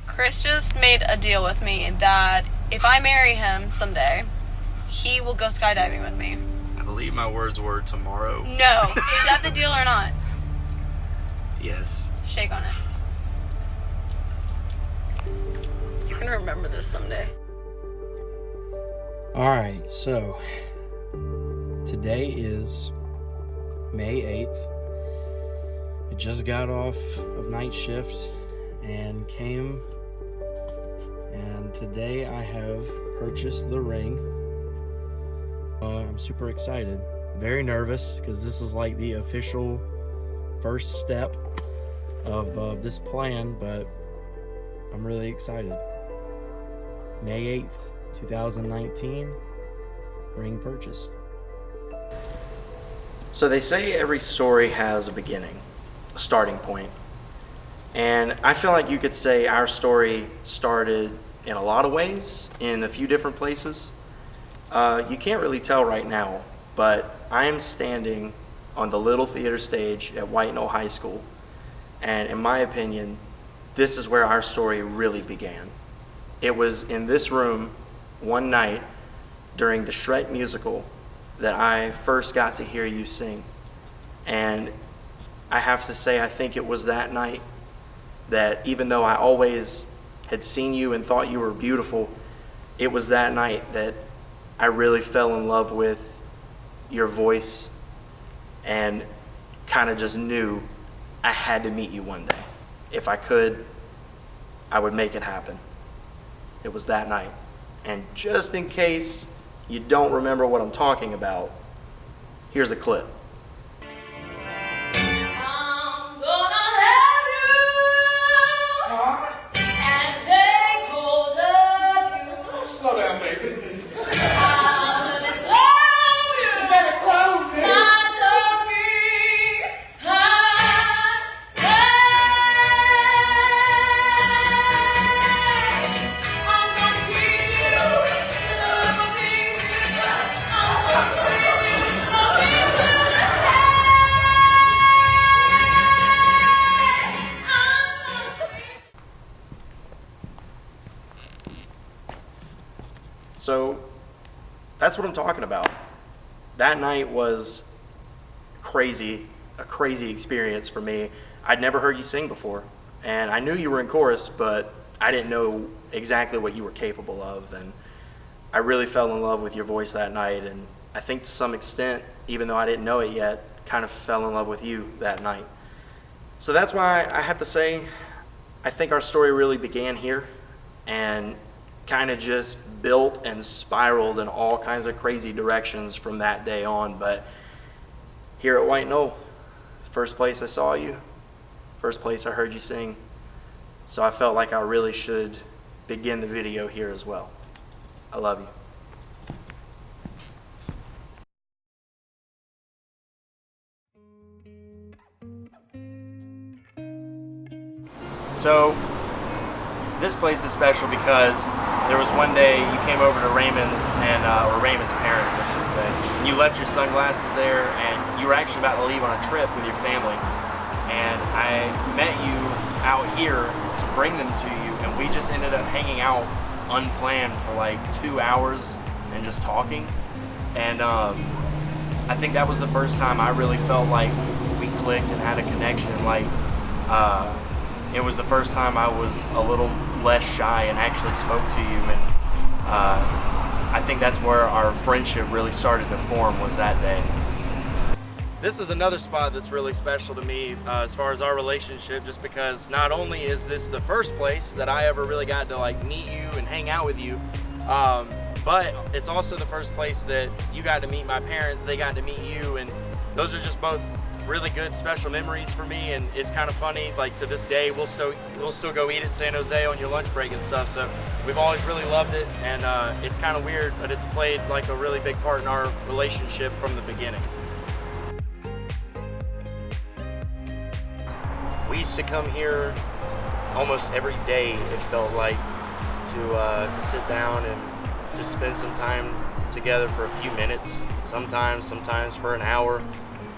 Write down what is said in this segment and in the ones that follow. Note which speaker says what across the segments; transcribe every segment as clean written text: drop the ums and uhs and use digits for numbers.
Speaker 1: Chris just made a deal with me that if I marry him someday, he will go skydiving with me.
Speaker 2: I believe my words were tomorrow.
Speaker 1: No. Is that the deal or not?
Speaker 2: Yes.
Speaker 1: Shake on it. You're gonna remember this someday.
Speaker 3: Alright, so today is May 8th. I just got off of night shift and came, and today I have purchased the ring. I'm super excited, very nervous because this is like the official first step of this plan, but I'm really excited. May 8th, 2019, ring purchased.
Speaker 4: So they say every story has a beginning, a starting point. And I feel like you could say our story started in a lot of ways, in a few different places. You can't really tell right now, but I am standing on the little theater stage at White Knoll High School. And in my opinion, this is where our story really began. It was in this room one night during the Shrek musical that I first got to hear you sing. And I have to say, I think it was that night that even though I always had seen you and thought you were beautiful, it was that night that I really fell in love with your voice and kind of just knew I had to meet you one day. If I could, I would make it happen. It was that night. And just in case you don't remember what I'm talking about, here's a clip.
Speaker 5: Slow down, baby.
Speaker 4: So that's what I'm talking about. That night was crazy, a crazy experience for me. I'd never heard you sing before, and I knew you were in chorus, but I didn't know exactly what you were capable of. And I really fell in love with your voice that night, and I think to some extent, even though I didn't know it yet, kind of fell in love with you that night. So that's why I have to say, I think our story really began here and kind of just built and spiraled in all kinds of crazy directions from that day on. But here at White Knoll, first place I saw you, first place I heard you sing. So I felt like I really should begin the video here as well. I love you. So this place is special because there was one day you came over to Raymond's, or Raymond's parents, I should say, and you left your sunglasses there, and you were actually about to leave on a trip with your family. And I met you out here to bring them to you, and we just ended up hanging out unplanned for like 2 hours and just talking. And I think that was the first time I really felt like we clicked and had a connection. Like, it was the first time I was a little less shy and actually spoke to you, and I think that's where our friendship really started to form, was that day. This is another spot that's really special to me as far as our relationship, just because not only is this the first place that I ever really got to like meet you and hang out with you, but it's also the first place that you got to meet my parents, they got to meet you, and those are just both really good special memories for me. And it's kind of funny, like to this day we'll still go eat at San Jose on your lunch break and stuff, so we've always really loved it. And it's kind of weird, but it's played like a really big part in our relationship from the beginning. We used to come here almost every day, it felt like, to sit down and just spend some time together for a few minutes, sometimes for an hour,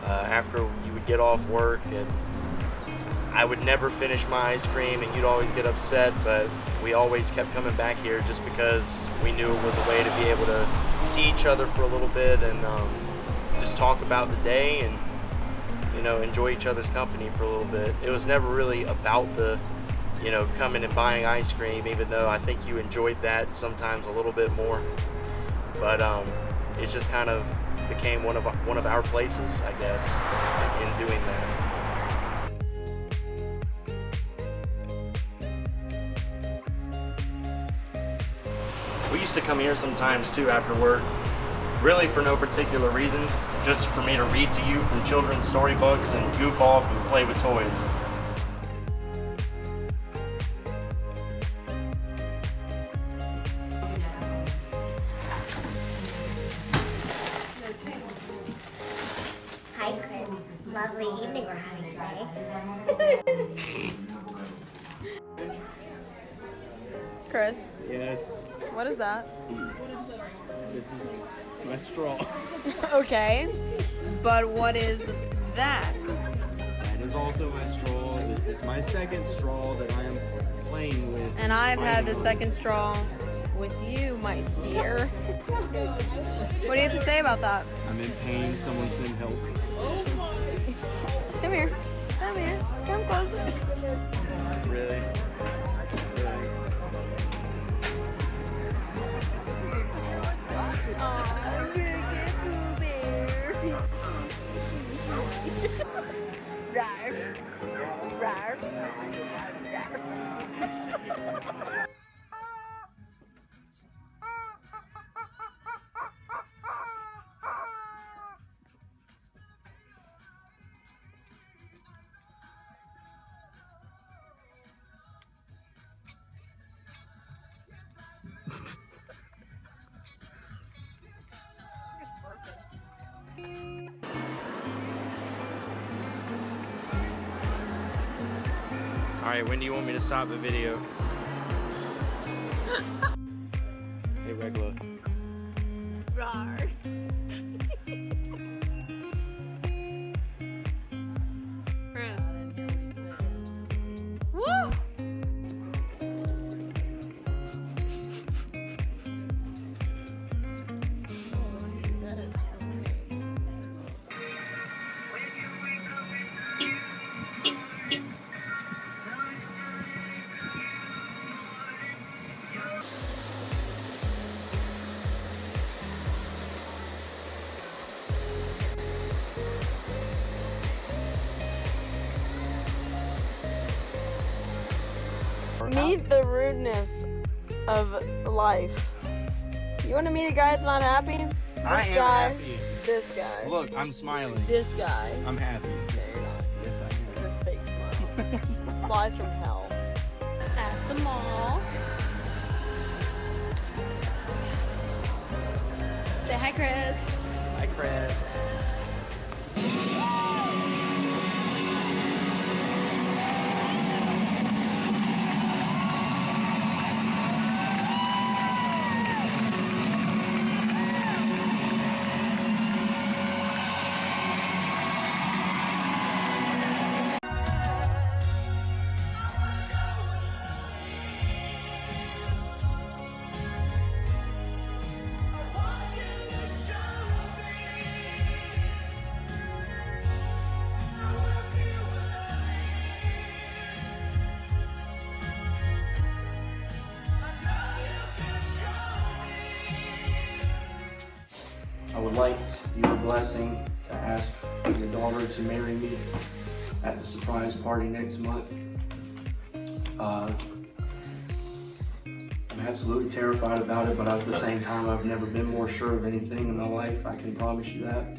Speaker 4: after you would get off work. And I would never finish my ice cream and you'd always get upset, but we always kept coming back here just because we knew it was a way to be able to see each other for a little bit and just talk about the day and, you know, enjoy each other's company for a little bit. It was never really about the, you know, coming and buying ice cream, even though I think you enjoyed that sometimes a little bit more. But it just kind of became one of our places, I guess, in doing that. We used to come here sometimes too after work, really for no particular reason, just for me to read to you from children's storybooks and goof off and play with toys.
Speaker 6: Hi, Chris. Lovely evening we're having today.
Speaker 1: Chris,
Speaker 3: Yes,
Speaker 1: what is that?
Speaker 3: this is my straw.
Speaker 1: Okay, but what is that?
Speaker 3: That is also my straw. This is my second straw that I am playing with.
Speaker 1: And I've had the second straw with you, my dear. What do you have to say about that?
Speaker 3: I'm in pain. Someone send help.
Speaker 1: Come here. Come here. Come closer.
Speaker 3: Really?
Speaker 4: Alright, when do you want me to stop the video?
Speaker 3: Hey, Regla.
Speaker 1: Rawr. Chris. Woo! That is great. Meet the rudeness of life. You want to meet a guy that's not happy?
Speaker 3: I
Speaker 1: This
Speaker 3: am
Speaker 1: guy.
Speaker 3: happy.
Speaker 1: This guy.
Speaker 3: Look, I'm smiling.
Speaker 1: This guy.
Speaker 3: I'm happy.
Speaker 1: No, you're not.
Speaker 3: Yes, I
Speaker 1: Those
Speaker 3: am.
Speaker 1: are fake smiles. Flies from hell. At the mall. Say hi, Chris.
Speaker 4: Hi, Chris.
Speaker 3: I would like your blessing to ask your daughter to marry me at the surprise party next month. I'm absolutely terrified about it, but at the same time, I've never been more sure of anything in my life. I can promise you that.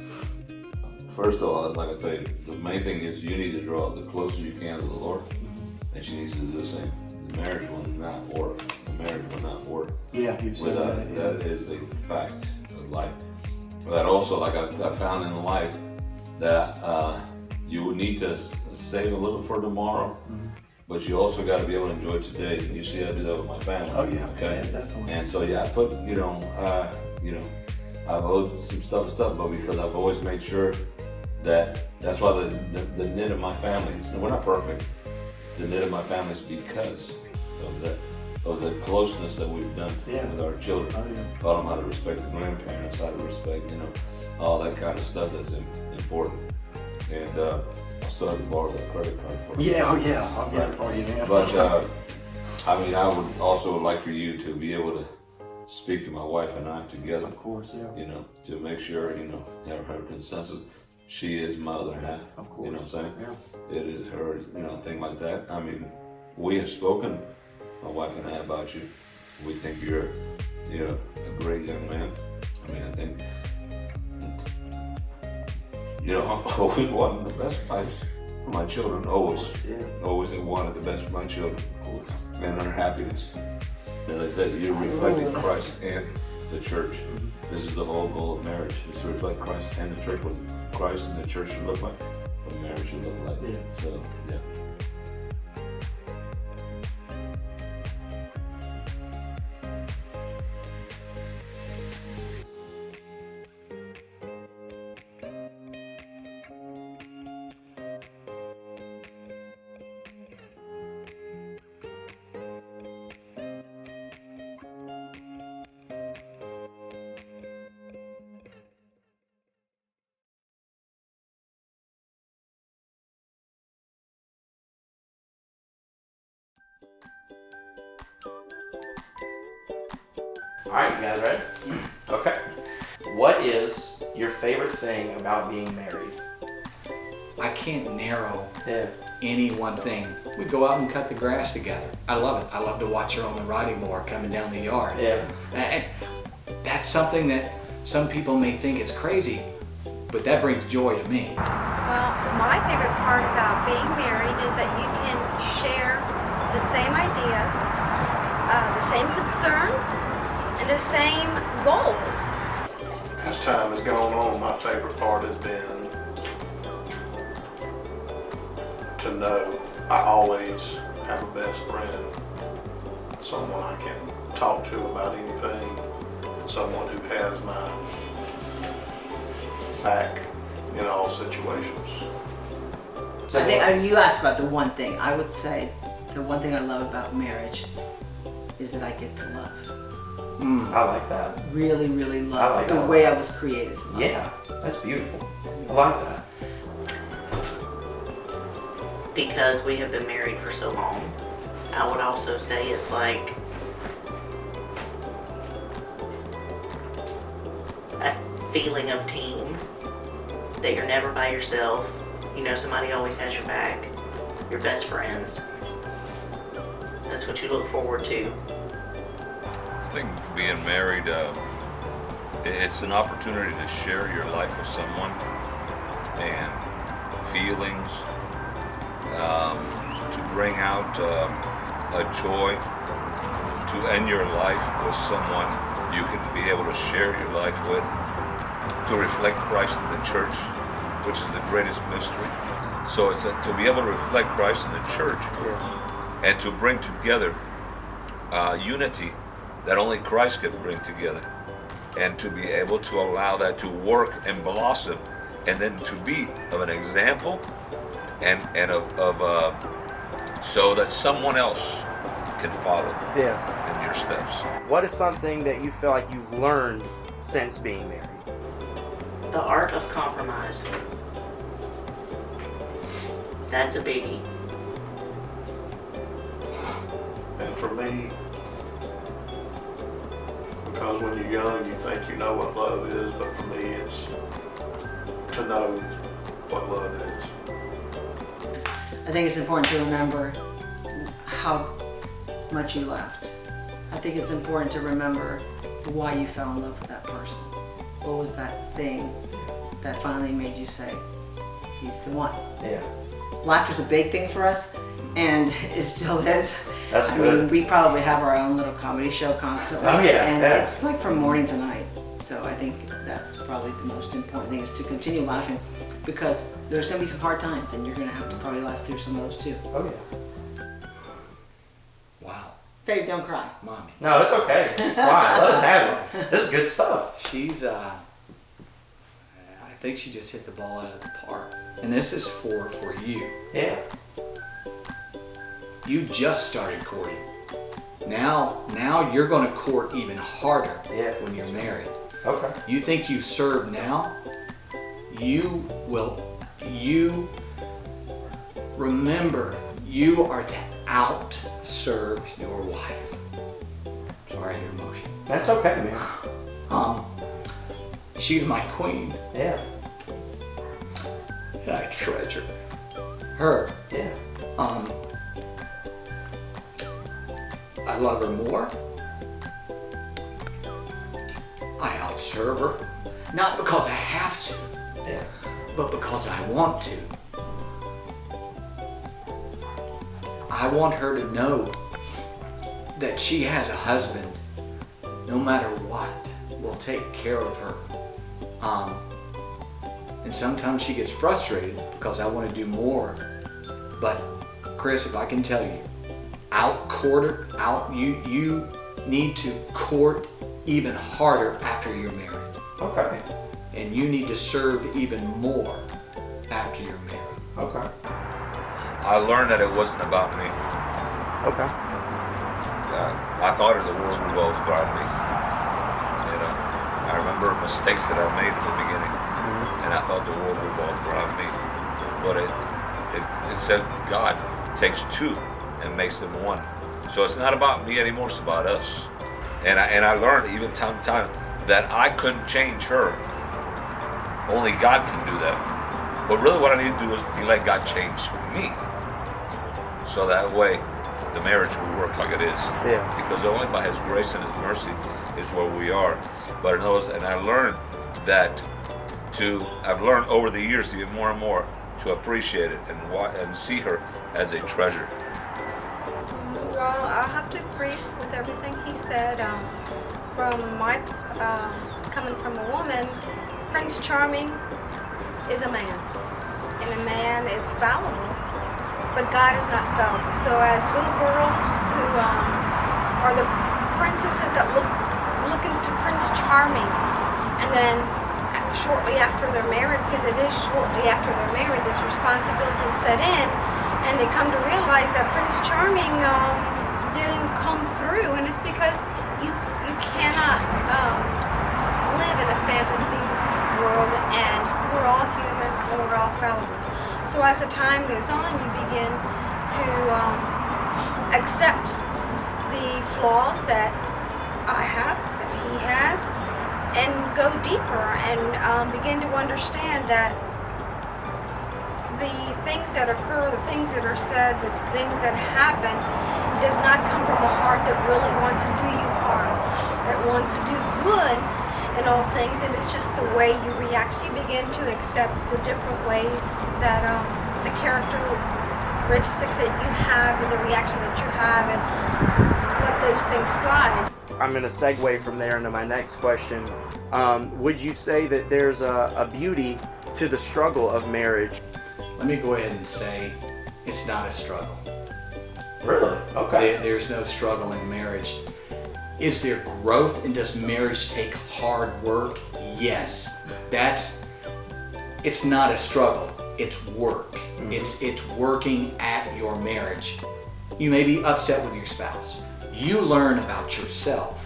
Speaker 7: First of all, like I tell you, the main thing is you need to draw the closer you can to the Lord, and she needs to do the same. The marriage will not work. The marriage will not work.
Speaker 3: Yeah, you've said
Speaker 7: Without
Speaker 3: that.
Speaker 7: it.
Speaker 3: Yeah.
Speaker 7: That is a fact of life. But also, like I found in life, that you would need to save a little for tomorrow, but you also got to be able to enjoy today. You see, I do that with my family.
Speaker 3: Oh yeah,
Speaker 7: Okay.
Speaker 3: yeah, definitely.
Speaker 7: And so yeah, I put I've owed some stuff, but because I've always made sure that that's why the knit of my family. We're not perfect, the knit of my family is because of the closeness that we've done with our children. Taught them how to respect the grandparents, how to respect, all that kind of stuff that's important. And I still have to borrow that credit card for you.
Speaker 3: Yeah, I'll get it for you now.
Speaker 7: But I would also like for you to be able to speak to my wife and I together.
Speaker 3: Of course, yeah.
Speaker 7: To make sure, have her consensus. She is my other half.
Speaker 3: Of course.
Speaker 7: You know what I'm saying?
Speaker 3: Yeah.
Speaker 7: It is her, thing like that. We have spoken, my wife and I, about you. We think you're, a great young man. I think, I'm always wanting the best for my children. Always. Always have wanted the best for my children. And their happiness. And that you're reflecting Christ and the church. This is the whole goal of marriage, is to reflect Christ and the church, what Christ and the church should look like, what marriage should look like.
Speaker 3: Yeah.
Speaker 7: So, yeah.
Speaker 4: All right, you guys ready? Okay. What is your favorite thing about being married?
Speaker 5: I can't narrow
Speaker 4: Yeah.
Speaker 5: any one thing. We go out and cut the grass together. I love it. I love to watch her on the riding board coming down the yard.
Speaker 4: Yeah.
Speaker 5: And that's something that some people may think is crazy, but that brings joy to me.
Speaker 8: Well, my favorite part about being married is that you can share the same ideas, the same concerns, and the same goals.
Speaker 9: As time has gone on, my favorite part has been to know I always have a best friend, someone I can talk to about anything, and someone who has my back in all situations.
Speaker 10: I think you asked about the one thing. I would say the one thing I love about marriage is that I get to love.
Speaker 4: I like that.
Speaker 10: Really, really
Speaker 4: I
Speaker 10: love
Speaker 4: like
Speaker 10: the
Speaker 4: that.
Speaker 10: way I was created to love.
Speaker 4: Yeah, that's beautiful. I like that.
Speaker 11: Because we have been married for so long, I would also say it's like a feeling of team, that you're never by yourself. Somebody always has your back. Your best friends. That's what you look forward to.
Speaker 7: I think being married, it's an opportunity to share your life with someone and feelings, to bring out a joy, to end your life with someone you can be able to share your life with, to reflect Christ in the church, which is the greatest mystery. So it's to be able to reflect Christ in the church and to bring together unity that only Christ can bring together, and to be able to allow that to work and blossom, and then to be of an example and so that someone else can follow in your steps.
Speaker 4: What is something that you feel like you've learned since being married?
Speaker 11: The art of compromise. That's a biggie.
Speaker 9: And for me, because when you're young, you think you know what love is, but for me, it's to know what love is.
Speaker 10: I think it's important to remember how much you left. I think it's important to remember why you fell in love with that person. What was that thing that finally made you say, he's the one?
Speaker 4: Yeah.
Speaker 10: Laughter's a big thing for us, and it still is.
Speaker 4: That's
Speaker 10: I
Speaker 4: good.
Speaker 10: mean, we probably have our own little comedy show constantly.
Speaker 4: Oh, yeah,
Speaker 10: And
Speaker 4: yeah.
Speaker 10: it's like from morning to night. So I think that's probably the most important thing, is to continue laughing, because there's going to be some hard times, and you're going to have to probably laugh through some of those too.
Speaker 4: Oh yeah.
Speaker 5: Wow.
Speaker 10: Dave, don't cry.
Speaker 5: Mommy.
Speaker 4: No, it's okay. Fine, let us have it. This is good stuff.
Speaker 5: She's, I think she just hit the ball out of the park. And this is for you.
Speaker 4: Yeah.
Speaker 5: You just started courting. Now you're going to court even harder when you're married.
Speaker 4: Okay.
Speaker 5: You think you've served now? You remember, you are to out-serve your wife. Sorry, your emotion.
Speaker 4: That's okay, man.
Speaker 5: She's my queen.
Speaker 4: Yeah.
Speaker 5: And I treasure her.
Speaker 4: Yeah.
Speaker 5: I love her more. I outserve her. Not because I have to, but because I want to. I want her to know that she has a husband, no matter what, will take care of her. And sometimes she gets frustrated because I want to do more. But Chris, if I can tell you, you need to court even harder after you're married.
Speaker 4: Okay.
Speaker 5: And you need to serve even more after you're married.
Speaker 4: Okay.
Speaker 7: I learned that it wasn't about me.
Speaker 4: Okay.
Speaker 7: I thought of the world revolved around me. You know, I remember mistakes that I made in the beginning, and I thought the world revolved around me. But it said God takes two and makes them one. So it's not about me anymore, it's about us. And I learned even time to time that I couldn't change her. Only God can do that. But really what I need to do is let God change me. So that way the marriage will work like it is.
Speaker 4: Yeah.
Speaker 7: Because only by His grace and His mercy is where we are. But I learned that I've learned over the years even more and more to appreciate it and see her as a treasure.
Speaker 8: Well, I have to agree with everything he said. Coming from a woman, Prince Charming is a man, and a man is fallible, but God is not fallible. So as little girls who are the princesses that look into Prince Charming, and then shortly after they're married, because it is shortly after they're married, this responsibility set in, and they come to realize that Prince Charming didn't come through, and it's because you cannot live in a fantasy world, and we're all human and we're all fallible. So as the time goes on, you begin to accept the flaws that I have, that he has, and go deeper and begin to understand that the things that occur, the things that are said, the things that happen does not come from a heart that really wants to do you harm, that wants to do good in all things, and it's just the way you react. You begin to accept the different ways that the characteristics that you have and the reaction that you have, and let those things slide.
Speaker 4: I'm going to segue from there into my next question. Would you say that there's a beauty to the struggle of marriage?
Speaker 5: Let me go ahead and say it's not a struggle.
Speaker 4: Really? Okay.
Speaker 5: There's no struggle in marriage. Is there growth, and does marriage take hard work? Yes. It's not a struggle. It's work. Mm-hmm. It's working at your marriage. You may be upset with your spouse. You learn about yourself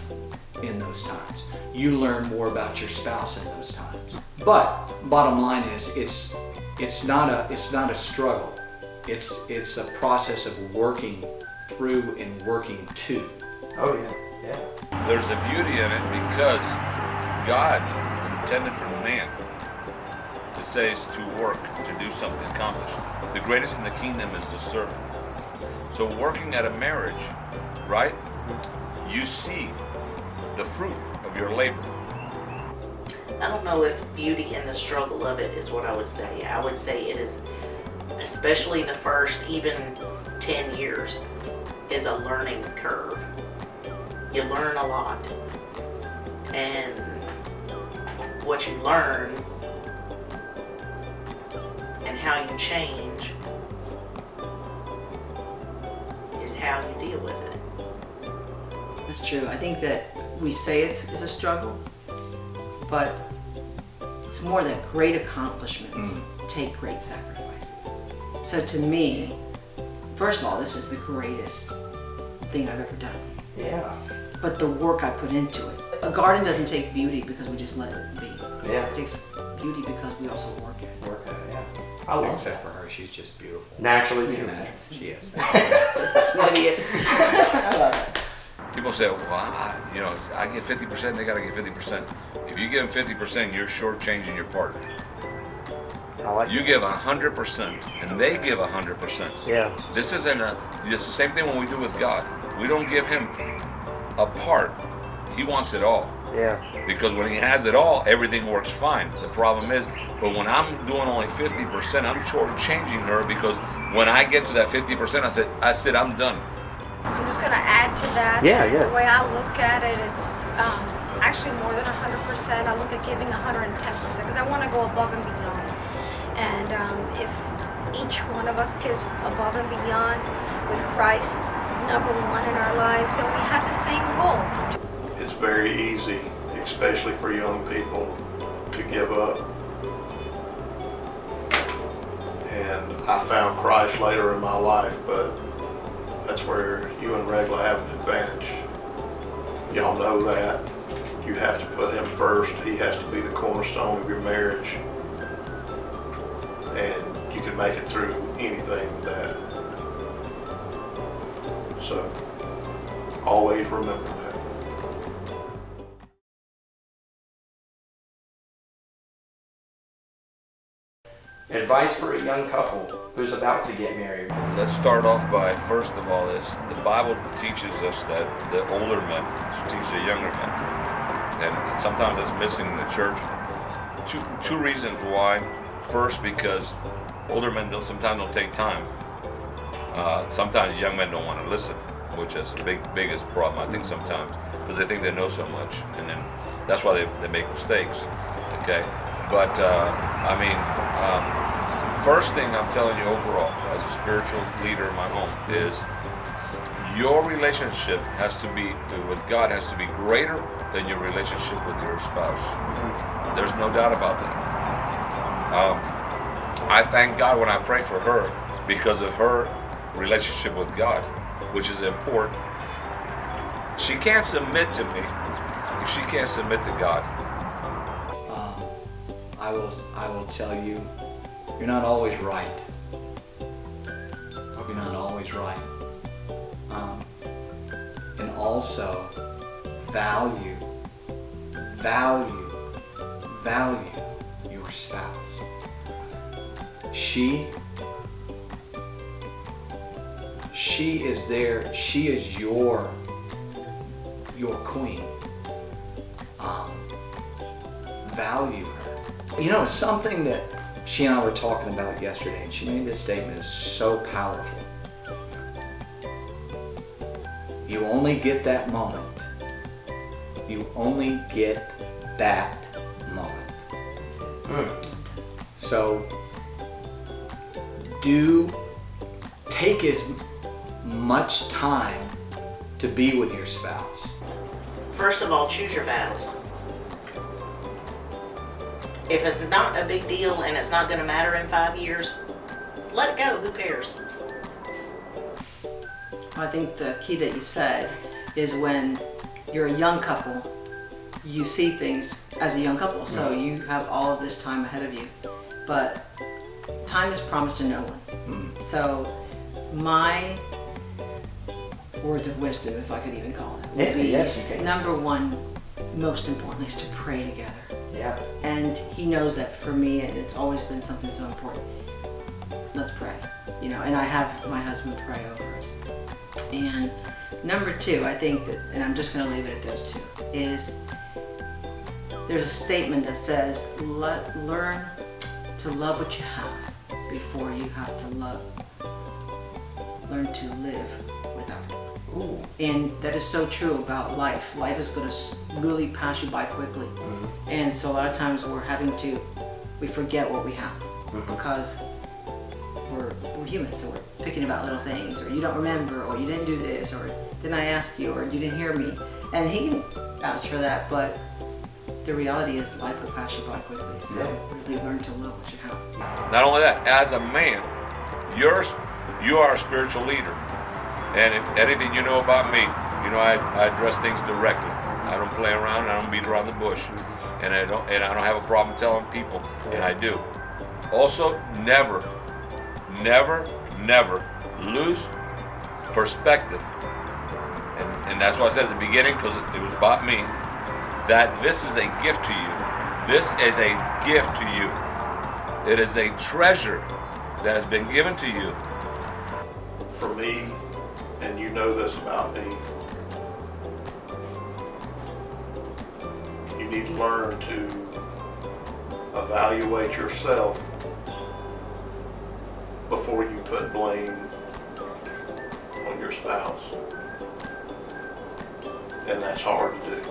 Speaker 5: in those times. You learn more about your spouse in those times. But bottom line is, it's not a struggle. It's a process of working through and working to.
Speaker 4: Oh yeah.
Speaker 7: There's a beauty in it because God intended for the man to say is to work, to do something, accomplish. The greatest in the kingdom is the servant. So working at a marriage, right? You see the fruit of your labor.
Speaker 11: I don't know if beauty in the struggle of it is what I would say. I would say it is, especially the first even 10 years, is a learning curve. You learn a lot. And what you learn and how you change is how you deal with it.
Speaker 10: That's true. I think that we say it's a struggle, but it's more that great accomplishments take great sacrifices. So to me, First of all, this is the greatest thing I've ever done.
Speaker 3: Yeah.
Speaker 10: But the work I put into it. A garden doesn't take beauty because we just let it be.
Speaker 3: Yeah.
Speaker 10: It takes beauty because we also work at it.
Speaker 3: Work at it, yeah. I love
Speaker 5: Except for her, she's just beautiful.
Speaker 3: naturally
Speaker 5: You can
Speaker 3: beautiful.
Speaker 5: imagine. She is.
Speaker 10: Such an idiot. I love it.
Speaker 12: People say, well, I get 50%, they gotta get 50%. If you give them 50%, you're shortchanging your partner.
Speaker 3: I like
Speaker 12: You give 100%, and they give 100%.
Speaker 3: Yeah.
Speaker 12: This isn't it's the same thing when we do with God. We don't give him a part. He wants it all.
Speaker 3: Yeah.
Speaker 12: Because when he has it all, everything works fine. The problem is, but when I'm doing only 50%, I'm shortchanging her because when I get to that 50%, I said, I'm done.
Speaker 8: I'm just going to add to that.
Speaker 3: Yeah, yeah.
Speaker 8: The way I look at it, it's actually more than 100%. I look at giving 110% because I want to go above and beyond. And if each one of us gives above and beyond with Christ, number one in our lives, then we have the same goal.
Speaker 9: It's very easy, especially for young people, to give up. And I found Christ later in my life, but that's where you and Regla have an advantage. Y'all know that. You have to put him first. He has to be the cornerstone of your marriage. And you can make it through anything with that. So, always remember that.
Speaker 3: Advice for a young couple who's about to get married.
Speaker 12: Let's start off by, first of all, is the Bible teaches us that the older men should teach the younger men. And sometimes that's missing in the church. Two reasons why. First, because older men sometimes don't take time. Sometimes young men don't want to listen, which is the biggest problem, I think, sometimes, because they think they know so much, and then that's why they make mistakes, okay? But, first thing I'm telling you overall, as a spiritual leader in my home, is your relationship with God has to be greater than your relationship with your spouse. There's no doubt about that. I thank God when I pray for her because of her relationship with God, which is important. She can't submit to me if she can't submit to God.
Speaker 5: I will tell you, you're not always right. You're not always right. And also value your spouse. She is there. She is your queen. Value her. You know, something that she and I were talking about yesterday, and she made this statement, is so powerful. You only get that moment. You only get that moment. So take as much time to be with your spouse.
Speaker 11: First of all, choose your battles. If it's not a big deal and it's not going to matter in 5 years, let it go. Who cares?
Speaker 10: I think the key that you said is when you're a young couple, you see things as a young couple, so you have all of this time ahead of you. But time is promised to no one. So my words of wisdom, if I could even call it, would be
Speaker 3: yes, you can.
Speaker 10: number one, most importantly, is to pray together.
Speaker 3: Yeah.
Speaker 10: And he knows that for me, and it's always been something so important. Let's pray, and I have my husband pray over us. And number two, I think that, and I'm just going to leave it at those two, is there's a statement that says, learn to love what you have before you have to learn to live without it.
Speaker 3: Ooh.
Speaker 10: And that is so true about life. Life is going to really pass you by quickly. And so a lot of times we forget what we have because we're human, so we're picking about little things, or you don't remember, or you didn't do this, or didn't I ask you, or you didn't hear me. And he can vouch for that, but the reality is life will pass you by quickly. So really learn to love what you have.
Speaker 12: Not only that, as a man, your You are a spiritual leader. And if anything you know about me, you know I address things directly. I don't play around, I don't beat around the bush. And I don't have a problem telling people, and I do. Also, never lose perspective. And that's why I said at the beginning, because it was about me, that this is a gift to you. This is a gift to you. It is a treasure that has been given to you.
Speaker 9: For me, and you know this about me, you need to learn to evaluate yourself before you put blame on your spouse. And that's hard to do.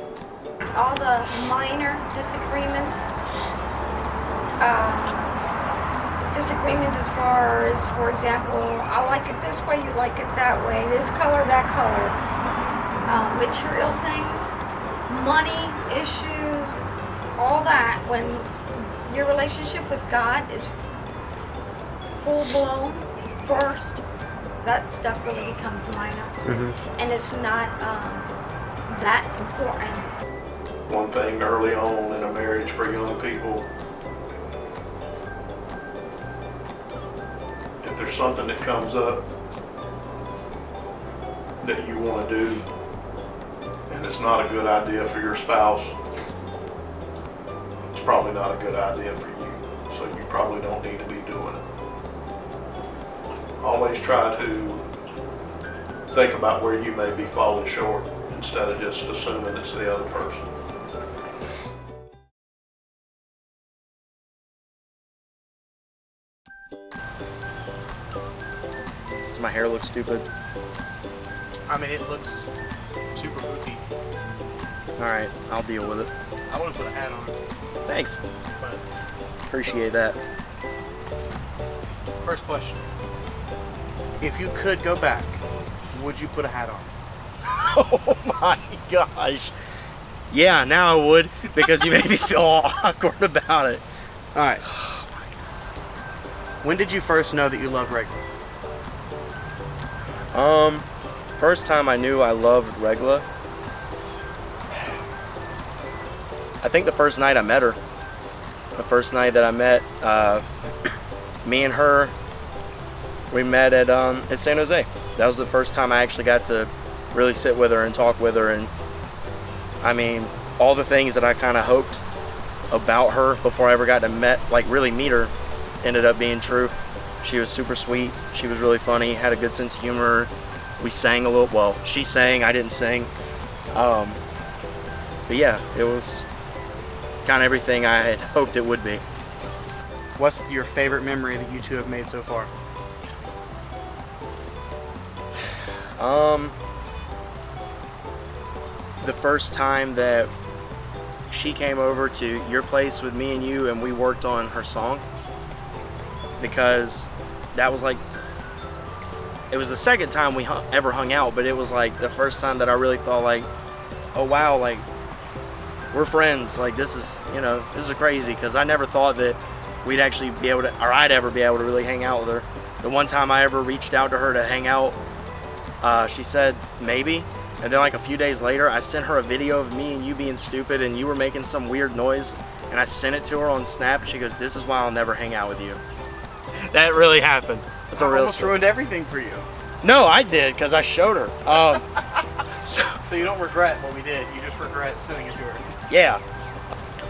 Speaker 8: All the minor disagreements, as far as, for example, I like it this way, you like it that way, this color, that color, material things, money issues, all that. When your relationship with God is full blown first, that stuff really becomes minor, and it's not that important.
Speaker 9: One thing early on in a marriage for young people, if there's something that comes up that you want to do and it's not a good idea for your spouse, it's probably not a good idea for you, so you probably don't need to be doing it. Always try to think about where you may be falling short instead of just assuming it's the other person.
Speaker 4: Does my hair look stupid?
Speaker 13: I mean, it looks super goofy.
Speaker 4: Alright, I'll deal with it.
Speaker 13: I would have put a hat on.
Speaker 4: Thanks.
Speaker 13: But
Speaker 4: Appreciate that.
Speaker 13: first question. If you could go back, would you put a hat on?
Speaker 4: Oh my gosh. Yeah, now I would, because you made me feel all awkward about it.
Speaker 13: Alright. When did you first know that you loved Regla?
Speaker 4: First time I knew I loved Regla, I think the first night I met her. The first night that I met, me and her, we met at San Jose. That was the first time I actually got to really sit with her and talk with her, and I mean, all the things that I kind of hoped about her before I ever got to really meet her ended up being true. She was super sweet. She was really funny, had a good sense of humor. We sang a little, well, she sang, I didn't sing. But yeah, it was kind of everything I had hoped it would be.
Speaker 13: What's your favorite memory that you two have made so far?
Speaker 4: The first time that she came over to your place with me and you, and we worked on her song, because that was like, it was the second time we ever hung out, but it was like the first time that I really thought like, oh wow, like we're friends, like this is, you know, this is crazy, because I never thought that we'd actually be able to, or I'd ever be able to really hang out with her. The one time I ever reached out to her to hang out, she said maybe, and then like a few days later I sent her a video of me and you being stupid and you were making some weird noise, and I sent it to her on Snap, and she goes, this is why I'll never hang out with you. That really happened. That's a real
Speaker 13: almost
Speaker 4: story.
Speaker 13: ruined everything for you.
Speaker 4: No, I did, because I showed her.
Speaker 13: So you don't regret what we did, you just regret sending it to her.
Speaker 4: Yeah.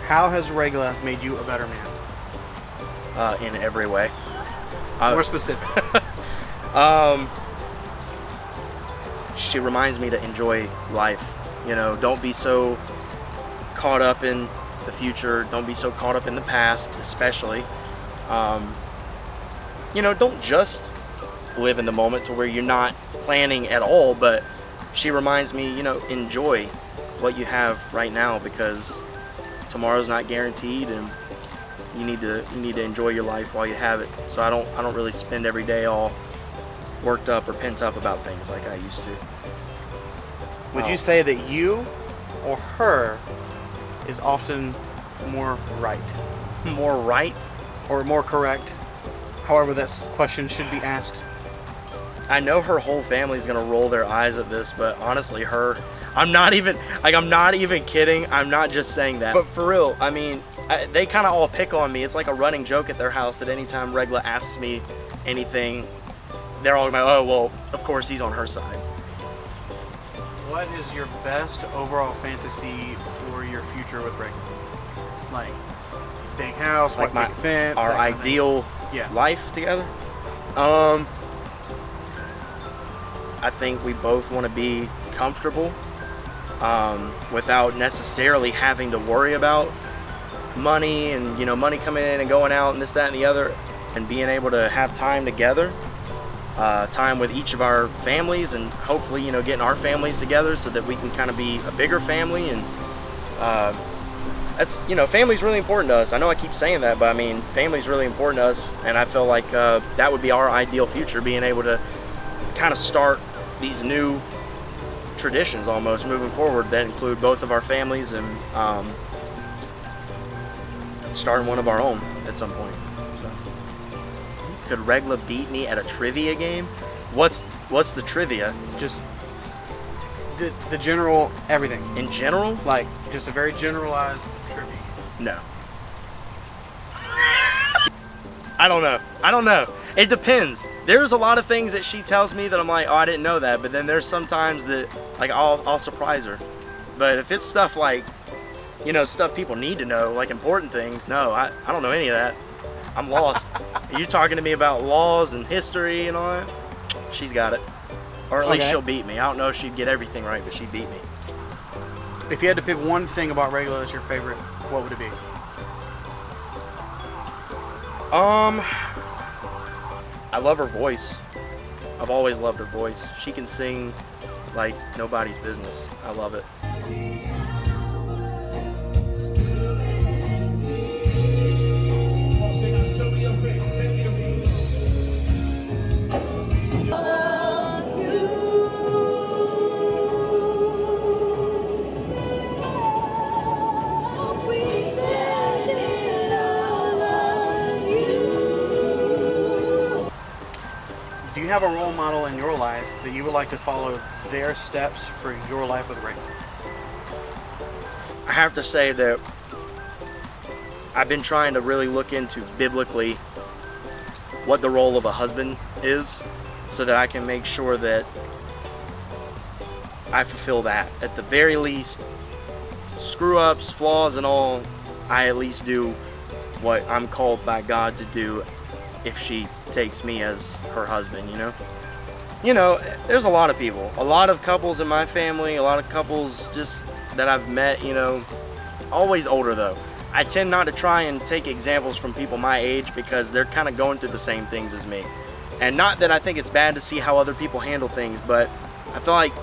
Speaker 13: How has Regla made you a better man?
Speaker 4: In every way.
Speaker 13: More specific.
Speaker 4: She reminds me to enjoy life. You know, don't be so caught up in the future. Don't be so caught up in the past, especially. You know, don't just live in the moment to where you're not planning at all, but she reminds me, you know, enjoy what you have right now, because tomorrow's not guaranteed, and you need to enjoy your life while you have it. So I don't really spend every day all worked up or pent up about things like I used to.
Speaker 13: Would you say that you or her is often more right?
Speaker 4: More right?
Speaker 13: Or more correct? However this question should be asked.
Speaker 4: I know her whole family's gonna roll their eyes at this, but honestly, I'm not even kidding. I'm not just saying that. But for real, I mean, they kind of all pick on me. It's like a running joke at their house that anytime Regla asks me anything, they're all like, oh, well, of course he's on her side.
Speaker 13: What is your best overall fantasy for your future with Regla? Like, big house,
Speaker 4: Like
Speaker 13: big fence,
Speaker 4: our
Speaker 13: that kind of thing.
Speaker 4: ideal
Speaker 13: Yeah.
Speaker 4: life together. I think we both want to be comfortable without necessarily having to worry about money and, you know, money coming in and going out and this, that, and the other, and being able to have time together, time with each of our families, and hopefully, you know, getting our families together so that we can kind of be a bigger family. And that's, you know, family's really important to us. I know I keep saying that, but I mean, family's really important to us, and I feel like that would be our ideal future, being able to kind of start these new traditions almost moving forward that include both of our families, and starting one of our own at some point. So. Could Regla beat me at a trivia game? What's the trivia?
Speaker 13: Just the general everything.
Speaker 4: In general?
Speaker 13: Like, just a very generalized trivia.
Speaker 4: No. I don't know. It depends. There's a lot of things that she tells me that I'm like, oh, I didn't know that. But then there's sometimes that, like, I'll surprise her. But if it's stuff like, you know, stuff people need to know, like important things, no, I don't know any of that. I'm lost. Are you talking to me about laws and history and all that? She's got it. Or at least she'll beat me. I don't know if she'd get everything right, but she'd beat me.
Speaker 13: If you had to pick one thing about Regla that's your favorite, what would it be?
Speaker 4: I love her voice. I've always loved her voice. She can sing like nobody's business. I love it.
Speaker 13: Do you have a role model in your life that you would like to follow their steps for your life with Regla?
Speaker 4: I have to say that I've been trying to really look into biblically what the role of a husband is, so that I can make sure that I fulfill that. At the very least, screw-ups, flaws, and all, I at least do what I'm called by God to do if she takes me as her husband, you know? You know, there's a lot of people, a lot of couples in my family, a lot of couples just that I've met, you know, always older though. I tend not to try and take examples from people my age because they're kind of going through the same things as me. And not that I think it's bad to see how other people handle things, but I feel like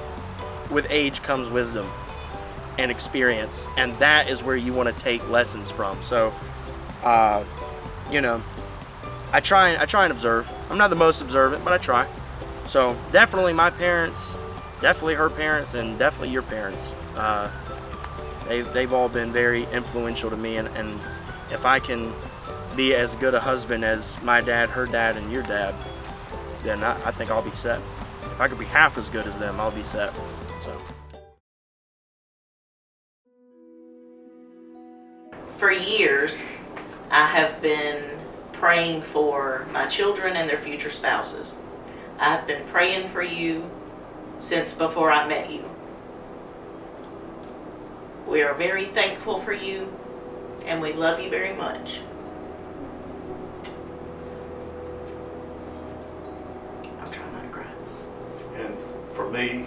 Speaker 4: with age comes wisdom and experience, and that is where you want to take lessons from. So, you know, I try and observe. I'm not the most observant, but I try. So definitely my parents, definitely her parents, and definitely your parents. They've all been very influential to me, and if I can be as good a husband as my dad, her dad, and your dad, then I think I'll be set. If I could be half as good as them, I'll be set. So.
Speaker 11: For years, I have been praying for my children and their future spouses. I've been praying for you since before I met you. We are very thankful for you, and we love you very much. I'm trying not to cry.
Speaker 9: And for me,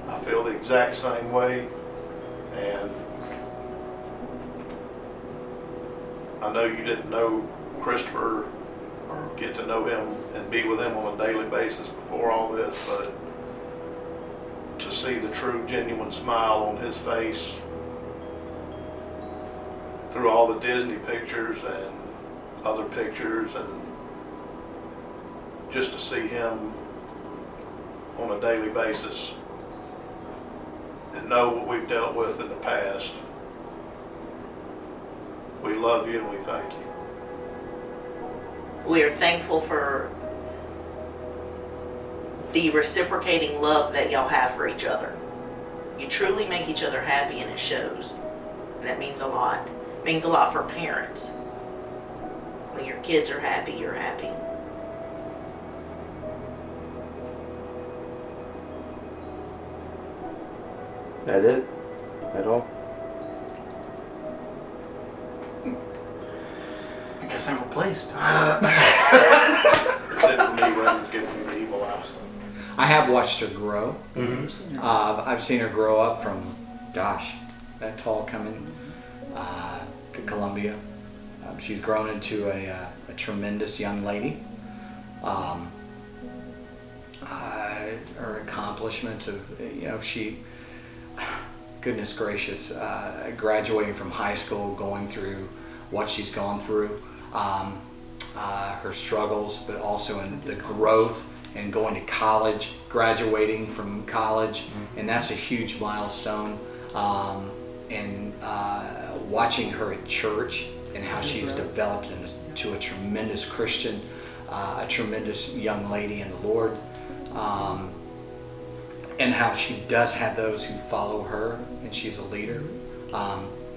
Speaker 9: I feel the exact same way, and I know you didn't know Christopher or get to know him and be with him on a daily basis before all this, but to see the true, genuine smile on his face through all the Disney pictures and other pictures, and just to see him on a daily basis and know what we've dealt with in the past. We love you and we thank you.
Speaker 11: We are thankful for the reciprocating love that y'all have for each other. You truly make each other happy, and it shows. And that means a lot. It means a lot for parents. When your kids are happy, you're happy.
Speaker 3: That it? That all?
Speaker 13: I guess I'm replaced.
Speaker 9: Except for me running, getting the evil out.
Speaker 5: I have watched her grow.
Speaker 3: Mm-hmm.
Speaker 5: I've seen her grow up from, gosh, that tall coming to Columbia. She's grown into a tremendous young lady. Her accomplishments of, she, goodness gracious, graduating from high school, going through what she's gone through, her struggles, but also in the growth and going to college, graduating from college, and that's a huge milestone. And watching her at church and how she's developed into a tremendous Christian, a tremendous young lady in the Lord, and how she does have those who follow her, and she's a leader.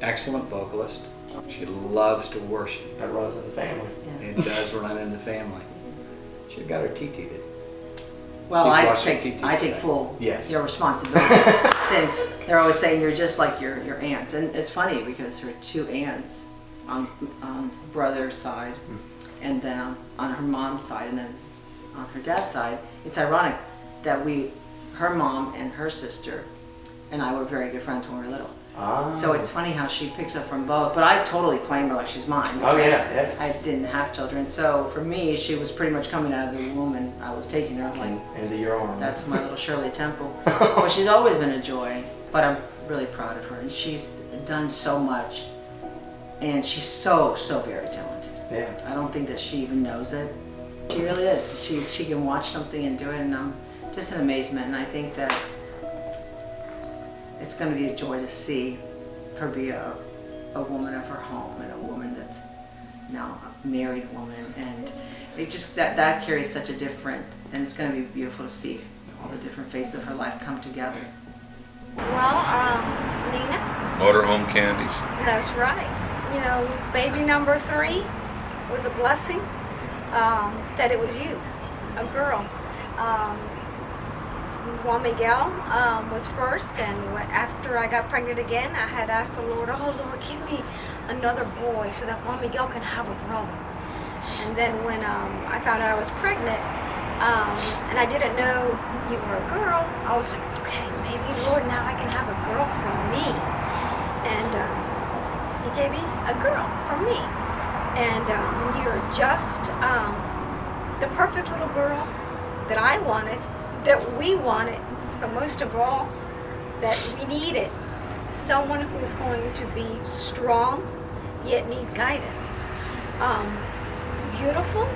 Speaker 5: Excellent vocalist. She loves to worship.
Speaker 3: That runs in the family.
Speaker 10: Yeah.
Speaker 5: It does run in the family. She got her TT'd.
Speaker 10: Well,
Speaker 5: She's
Speaker 10: I
Speaker 5: watching
Speaker 10: take
Speaker 5: TT
Speaker 10: full
Speaker 5: Yes.
Speaker 10: your responsibility since they're always saying you're just like your aunts, and it's funny because her two aunts on brother's side, and then on her mom's side, and then on her dad's side. It's ironic that her mom and her sister and I were very good friends when we were little. So it's funny how she picks up from both, but I totally claim her like she's mine.
Speaker 3: Oh, yeah.
Speaker 10: I didn't have children, so for me, she was pretty much coming out of the womb, and I was taking her like,
Speaker 3: Into your arm.
Speaker 10: that's my little Shirley Temple. But she's always been a joy, but I'm really proud of her, and she's done so much, and she's so very talented.
Speaker 3: Yeah.
Speaker 10: I don't think that she even knows it. She really is. She can watch something and do it, and I'm just in amazement, and I think that it's going to be a joy to see her be a woman of her home, and a woman that's now a married woman, and it just that carries such a different, and it's going to be beautiful to see all the different phases of her life come together.
Speaker 8: Well, Nina,
Speaker 12: Motorhome candies.
Speaker 8: that's right. You know, baby number 3 was a blessing. That it was you, a girl. Juan Miguel was first, and after I got pregnant again, I had asked the Lord, oh Lord, give me another boy so that Juan Miguel can have a brother. And then when I found out I was pregnant, and I didn't know you were a girl, I was like, okay, maybe Lord, now I can have a girl for me. And he gave me a girl for me. And you're just the perfect little girl that I wanted, that we wanted, but most of all, that we needed. Someone who is going to be strong, yet need guidance. Beautiful,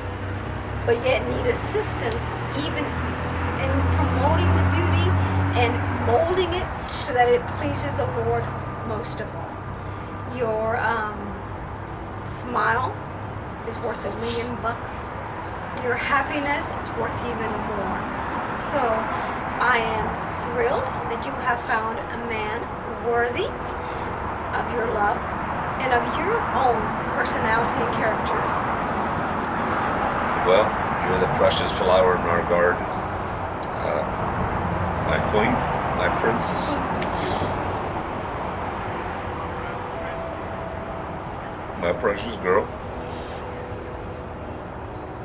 Speaker 8: but yet need assistance, even in promoting the beauty and molding it so that it pleases the Lord most of all. Your smile is worth $1 million. Your happiness is worth even more. So I am thrilled that you have found a man worthy of your love and of your own personality and characteristics.
Speaker 12: Well, you're the precious flower in our garden. My queen, my princess. My precious girl.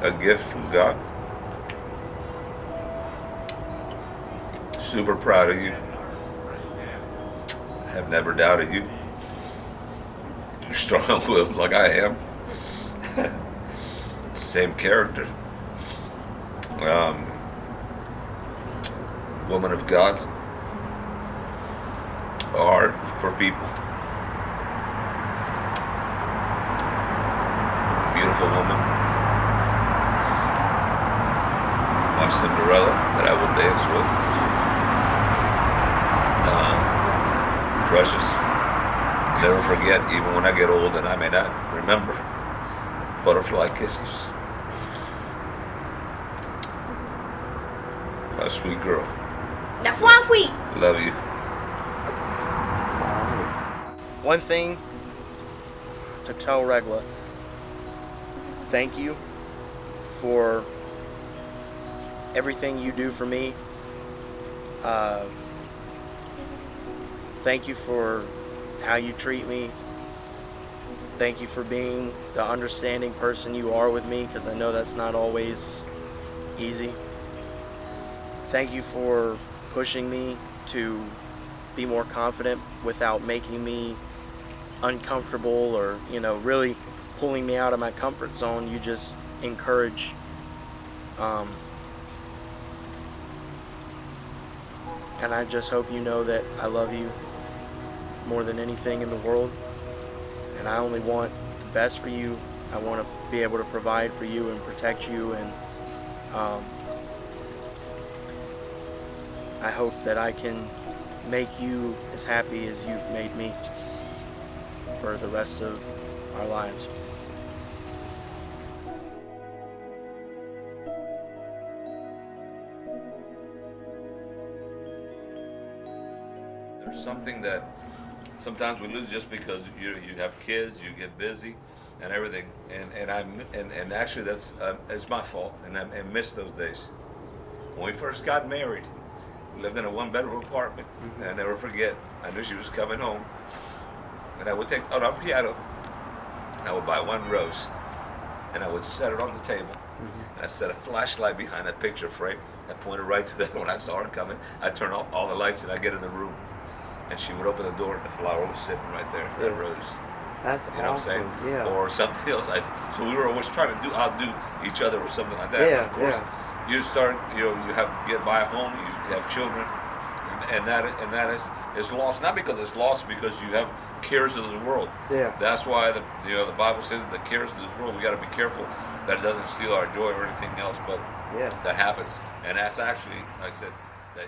Speaker 12: A gift from God. Super proud of you. I have never doubted you. You're strong-willed like I am. Same character. Woman of God. A heart for people. Beautiful woman. My Cinderella that I will dance with. Precious. Never forget, even when I get old and I may not remember. Butterfly kisses. My sweet girl.
Speaker 8: The fluffy.
Speaker 12: Love you.
Speaker 4: One thing to tell Regla: thank you for everything you do for me. Thank you for how you treat me. Thank you for being the understanding person you are with me, because I know that's not always easy. Thank you for pushing me to be more confident without making me uncomfortable or, really pulling me out of my comfort zone. You just encourage. And I just hope you know that I love you more than anything in the world. And I only want the best for you. I want to be able to provide for you and protect you. And I hope that I can make you as happy as you've made me for the rest of our lives.
Speaker 12: There's something that sometimes we lose just because you have kids, you get busy, and everything. And actually that's it's my fault, and I miss those days. When we first got married, we lived in a one-bedroom apartment, and I never forget. I knew she was coming home, and I would take out our piano, and I would buy one rose, and I would set it on the table. And I set a flashlight behind that picture frame. I pointed right to that. When I saw her coming, I'd turn off all the lights and I'd get in the room. And she would open the door and the flower was sitting right there, that rose.
Speaker 4: That's
Speaker 12: You know
Speaker 4: awesome.
Speaker 12: what I'm saying?
Speaker 4: Yeah.
Speaker 12: Or something else. So we were always trying to outdo each other or something like that.
Speaker 4: Yeah,
Speaker 12: Of course, you start, you have to get by a home, you have children, and that is lost. Not because it's lost, because you have cares of the world.
Speaker 4: Yeah.
Speaker 12: That's why the Bible says that the cares of this world, we got to be careful that it doesn't steal our joy or anything else. But that happens, and that's actually, like I said, that